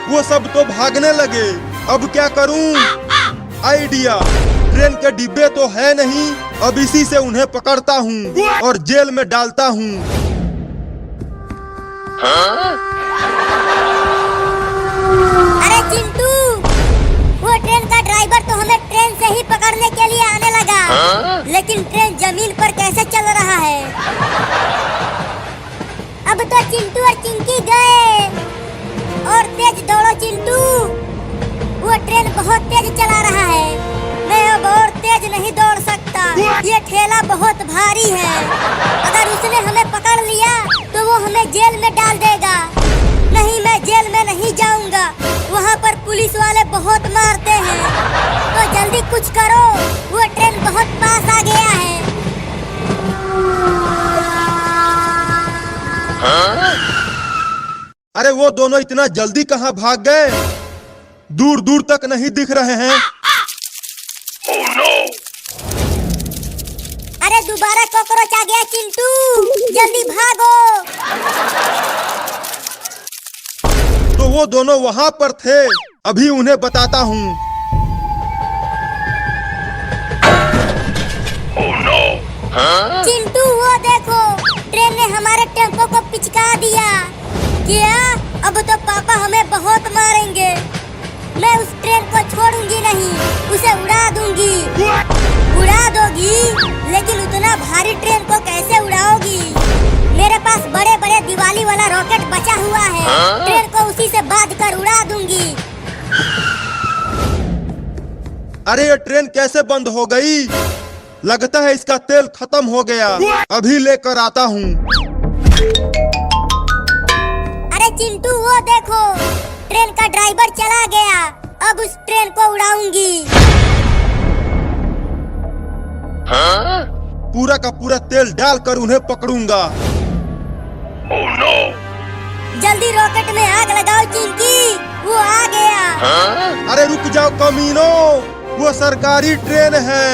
वो सब तो भागने लगे। अब क्या करूं? आइडिया, ट्रेन के डिब्बे तो है नहीं, अब इसी से उन्हें पकड़ता हूँ और जेल में डालता हूँ। अरे चिंटू, वो ट्रेन का ड्राइवर तो हमें ट्रेन से ही पकड़ने के लिए आने लगा, लेकिन ट्रेन जमीन पर कैसे चल रहा है? अब तो चिंटू और चिंकी गए। और तेज दौड़ो चिंटू, वो ट्रेन बहुत तेज चला रहा है। मैं अब और तेज नहीं दौड़ सकता, ये ठेला बहुत भारी है। अगर उसने हमें पकड़ लिया तो वो हमें जेल में डाल देगा। नहीं, मैं जेल में नहीं जाऊंगा, वहाँ पर पुलिस वाले बहुत मारते हैं। तो जल्दी कुछ करो, वो ट्रेन बहुत पास आ गया है। अरे वो दोनों इतना जल्दी कहाँ भाग गए? दूर दूर तक नहीं दिख रहे हैं। Oh no! अरे दोबारा कॉकरोच आ गया चिंटू, जल्दी भागो। तो वो दोनों वहाँ पर थे, अभी उन्हें बताता हूँ। Oh no! चिंटू वो देखो, ट्रेन ने हमारे टेम्पो को पिचका दिया। क्या? अब तो पापा हमें बहुत मारेंगे। मैं उस ट्रेन को छोड़ूंगी नहीं, उसे उड़ा दूंगी। उड़ा दोगी? लेकिन उतना भारी ट्रेन को कैसे उड़ाओगी? मेरे पास बड़े बड़े दिवाली वाला रॉकेट बचा हुआ है, ट्रेन को उसी से बांध कर उड़ा दूंगी। अरे ये ट्रेन कैसे बंद हो गई? लगता है इसका तेल खत्म हो गया, अभी लेकर आता हूँ। अरे चिंटू वो देखो, ट्रेन का ड्राइवर चला गया। अब उस ट्रेन को उड़ाऊंगी। पूरा का पूरा तेल डालकर उन्हें पकड़ूंगा। Oh no! जल्दी रॉकेट में आग लगाओ चिंकी, वो आ गया। अरे रुक जाओ कमीनों, वो सरकारी ट्रेन है।